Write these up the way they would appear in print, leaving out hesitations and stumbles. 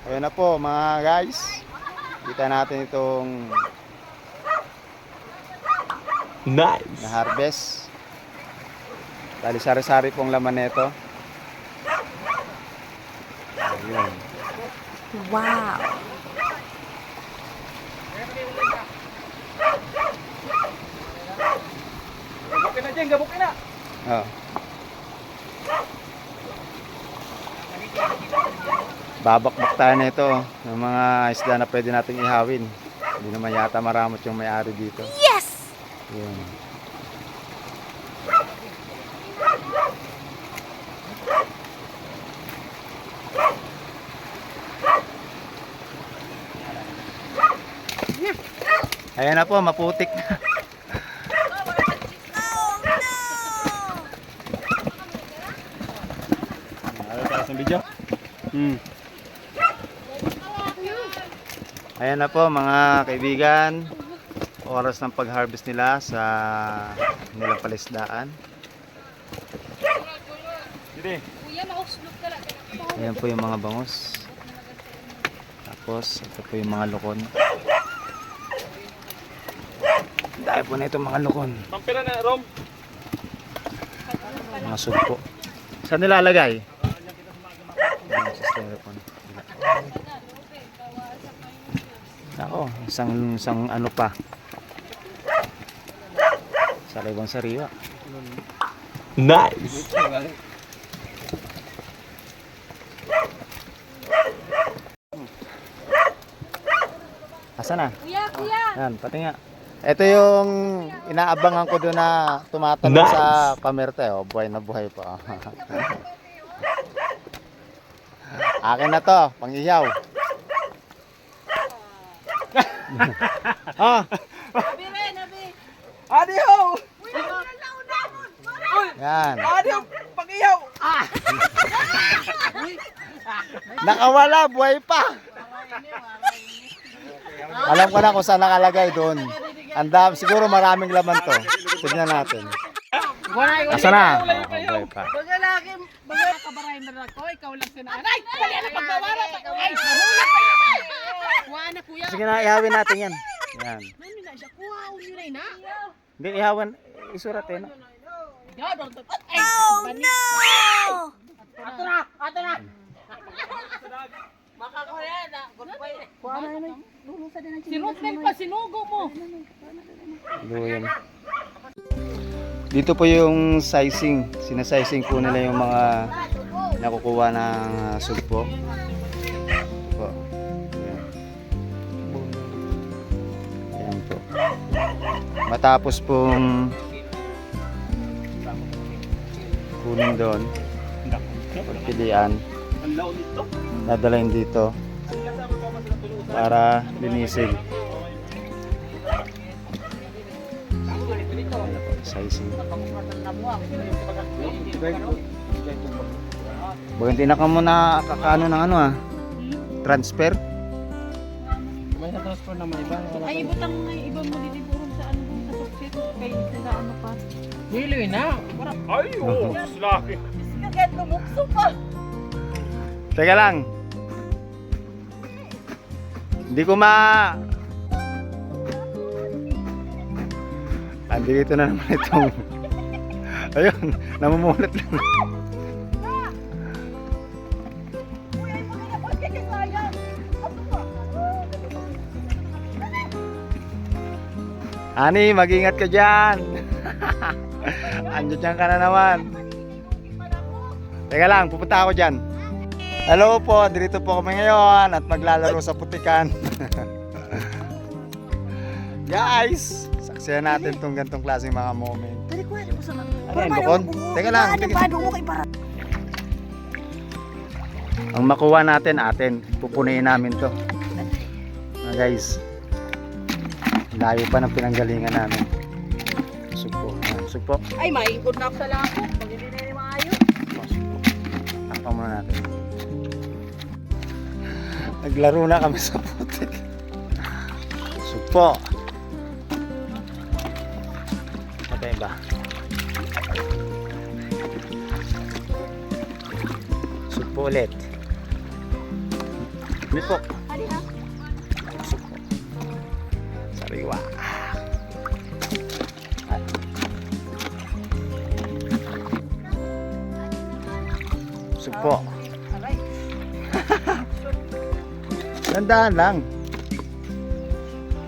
Ayun na po mga guys. Kita natin itong Nice. na harvest. Dali sari-sari pong laman nito. Ayun. Wow. Gabukin na dyan, gabukin na. Oh. Babakbak tayo na ito ng mga isda na pwede nating ihawin. Hindi naman yata maramot yung may-ari dito. Yes! Yun. Ayan na po, maputik na. Ayaw tayo sa video. Ayan na po mga kaibigan. Oras ng pag-harvest nila sa nilang palisdaan. Dito. Ayan po yung mga bangus. Tapos ito po yung mga lukon. Dahil po na itong mga lukon. Pampira na, Rom. Mga sugpo. Saan nilalagay? Ayan, sa styrofoam. Ako, isang ano pa. Sariwang sariwa. Nice. Asa na? Kuya, kuya! Yan, pati nga. Ito yung inaabangan ko doon na tumatalon Nice. sa pamerte. Oh, buhay na buhay pa. Akin na to, pang-iyaw. Ah, Nabi rin, nabi! Adiho! yan. Adiho! Pag-iyaw! Nakawala, buhay pa. Alam ko na kung saan nakalagay doon. Andam, siguro maraming laman to. Tignan natin. Asa na? Oh, buhay pa. Baga lagi, baga kabaray na ako, ikaw lang sinanay! Pali na pagkawara! Ay, marunong pa yun! Kuha na kuya! Sige na, ihawin natin yan. Yan. Mami na siya, kuha, unilay na! Hindi, ihawan. Isurat eh. No? Oh no! Ato na! Ato na! Makakuha na! Kuha na yun. Si Rosmel pa, sinugo mo! Luyan. Dito po yung sizing. Sinasizing po nila yung mga nakukuha ng sugpo. Po. Ayan. Ayan po. Matapos pong kunin doon, pagpilian, dadalhin dito para linisin. Sizing. Hindi na ka muna kakaano ng ano transfer. May na-transfer na may iba. Ay, ibutang iba mo dito puro sa ano sa subsit. Kaya sa ano pa. Hili na. Ay, oh, laki. Kagad lumukso pa. Teka lang. Hindi ko ma... Andito na naman itong... Ayun, namumulat lang. Ani, mag-ingat ka dyan. Andiyan ka na naman. Teka lang, pupunta ako dyan. Hello po, dito po kami ngayon at maglalaro sa putikan. Guys, saksihan natin itong gantong klaseng mga moment. Dali kuya, di mo sa Ano yan, bukod? Teka lang, teka. Ang makuha natin, pupunuin namin to. Guys, layo pa ng pinanggalingan namin. Sugpo, sugpo. Ay, maingkod na ako sa lako. Pag hindi na yung maayo. Sugpo. Takpan muna natin. Naglaro na kami sa putik. Sugpo. Patay ba? Sugpo ulit. Hindi po. Ali ha? Sugpo. Sariwa. Sugpo. Aray. Tandaan lang.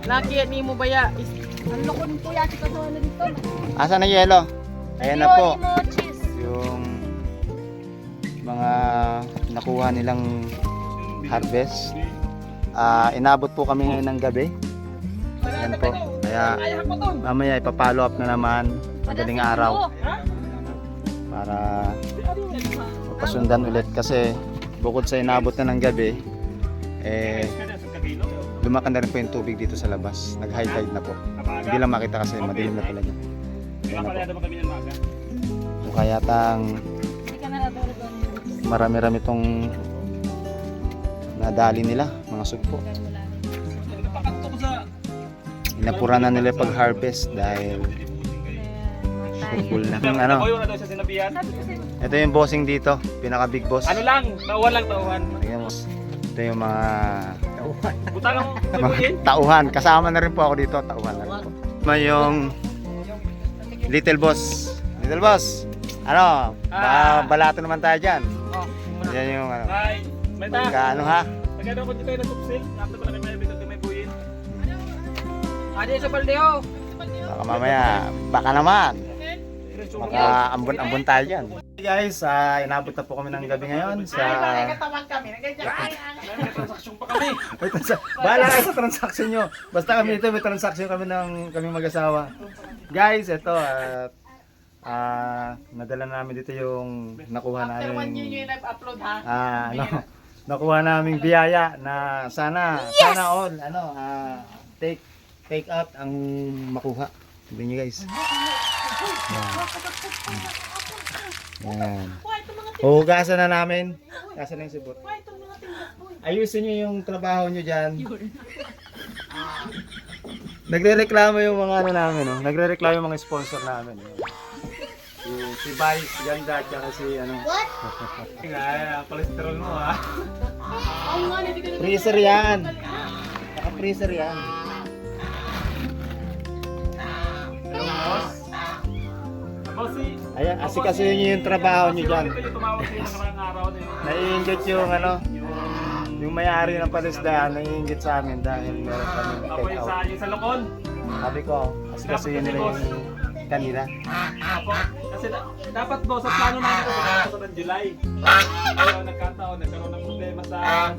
Laki at mo ba ya? Ang loko nito ya, si Kato na dito. Asan na yelo? Ayan na po. Emojis. Yung mga nakuha nilang harvest. Inabot po kami ngayon ng gabi. Ayan po. Kaya mamaya ipapollow up na naman madaling araw para pasundan ulit kasi bukod sa inabot na ng gabi lumakan na rin po yung tubig dito sa labas. Nag-high tide na po. Hindi lang makita kasi madilim na talaga. Ayan na po. Mukha yatang marami-rami tong nadali nila, mga sugpo. Inapura na nila pag-harvest dahil full na. Ano? Ito yung bossing dito, pinaka big boss. Ano lang, tauhan. Tingnan mo. Ito yung mga Butangang tauhan. Kasama na rin po ako dito, tauhan na rin po. May yung little boss. Little boss. Ano? Balato naman tayo dyan. Yan yung ano. Ay, may ta. Magkaano ha? Nagano ko dito na tuksil. After ko na may bito may buyin. Adi sa baldeo. Baka mamaya, baka naman. Baka ambon-ambon tayo dyan. Hey guys, inabot na po kami ng gabi ngayon sa... Katawan kami. May transaksyon pa kami. Bahala kayo sa transaction nyo. Basta kami ito, may transaction kami ng kaming mag-asawa. Guys, ito nadala namin dito yung nakuha After 1 namin. year yung nag-upload ha. Nakuha naming biyaya na sana all take out ang makuha. Sabi niyo guys. Yan. Hugasan na namin. Hugasan na yung sibot. Ayusin nyo yung trabaho nyo dyan. Nagre-reklamo yung mga ano namin, no? Nagre-reklamo yung mga sponsor namin. Yung si Vice, ganda, tsaka si ano. What? Cholesterol mo ha. Freezer yan. Naka-freezer yan. Bossy. Ayan, kasi nyo yung trabaho nyo dyan. Ito yung tumawag sa nakarang araw na yun. Naiingit yung ano, yung may-ari ng palisdahan, naiingit sa amin dahil meron kami Ako take yung out. sa Lokon. Sabi ko, kasi yun nila yung kanina. Ako, kasi dapat po sa plano namin ito sa ng July. Kaya nagkataon, nagkaroon ng problema sa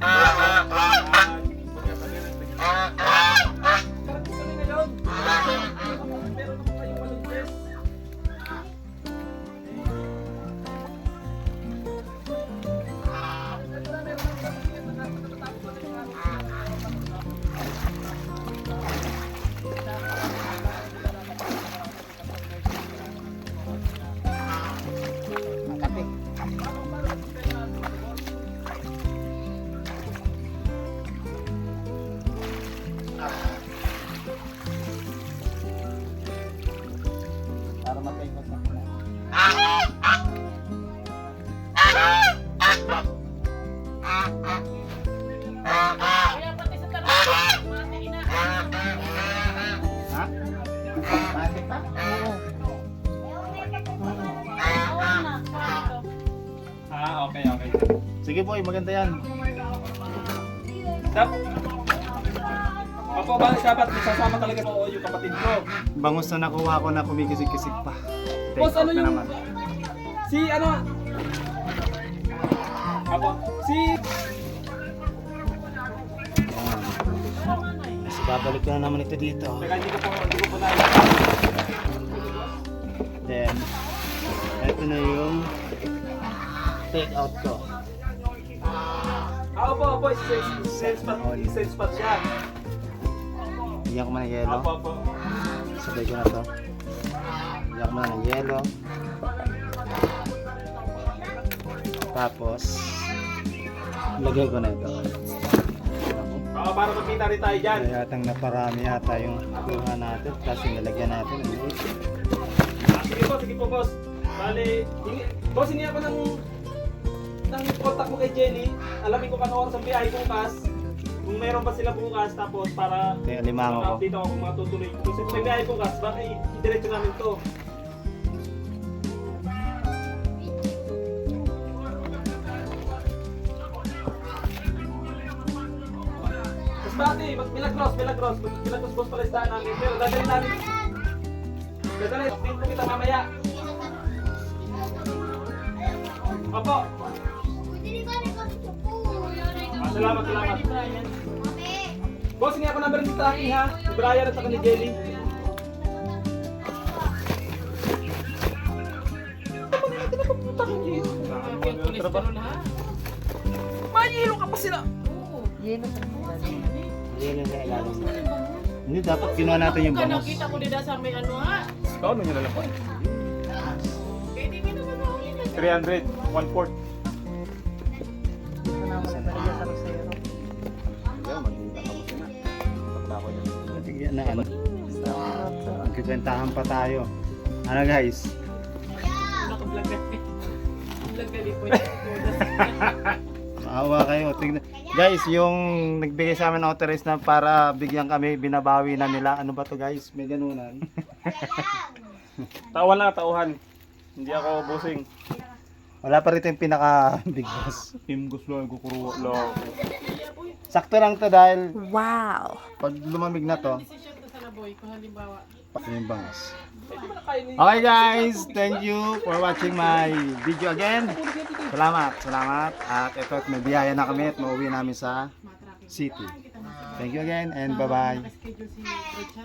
meron po kayong malugres. Para matay-kot na. Kaya pati sa tarang, mati ina. Ha? Bakit pa? Okay. Sige boy, maganda yan. Ako ba dapat sasama talaga po yung kapatid ko. Bangus na nakuha ko na kumikisig-kisig pa. Take Boss, ano out na yung... naman. Si ano? Ako, si... Mas babalik ko na naman ito dito. Teka, hindi ko po na... Then, ito na yung take out ko. Opo, sales spot siya. Bigyan ko muna ng yelo. Opo. Sabay ko na to. Bigyan ko muna ng yelo. Tapos, lagay ko na ito. Para magkita rin tayo dyan. Kaya yatang naparami yata yung kuha natin. Tapos nilagyan natin. Sige po, boss. Bale, boss, hindi ako ng contact mo kay Jenny. Alamin ko kano oras ang biyahe ko, Kas. Kung meron pa sila bukas, tapos para Ito yung alimango ko. update ako kung matutuloy. Kasi kung may biyahe bukas, baka i-diretso namin to. Mas dati, Milagros boss pala istaan namin. Pero dadalhin namin. Dadalhin, update ko kita mamaya. Opo. Salamat. Boss, hindi ako number ni Taki ha. Si Brian at saka ni Jelly. Mahilo ka pa sila. Hindi, dapat kinuha natin yung bangus. Nakita ko dito sa may ano ha. Paano nyo nalang po? Pwede mo naman ako. 300, 1/4. Bigyan na ano. Magkikwentahan pa tayo. Ano guys? Naka-vlog ka. Vlog ka din po. Maawa kayo. Tingnan. Guys, yung nagbigay sa amin ng authorize na para bigyan kami, binabawi na nila. Ano ba to guys? May ganunan. Tauhan lang, tauhan. Hindi ako busing. Wala pa rito yung pinaka big boss. Team gusto lang, kukuruwa lang. Sakto lang to dahil Wow. pag lumamig na to, Decision to sa naboy kung halimbawa. yung bangus. Okay guys, thank you for watching my video again. Salamat. At ito, may biyaya na kami at mauwi namin sa city. Thank you again and bye-bye. Schedule si Fred ha.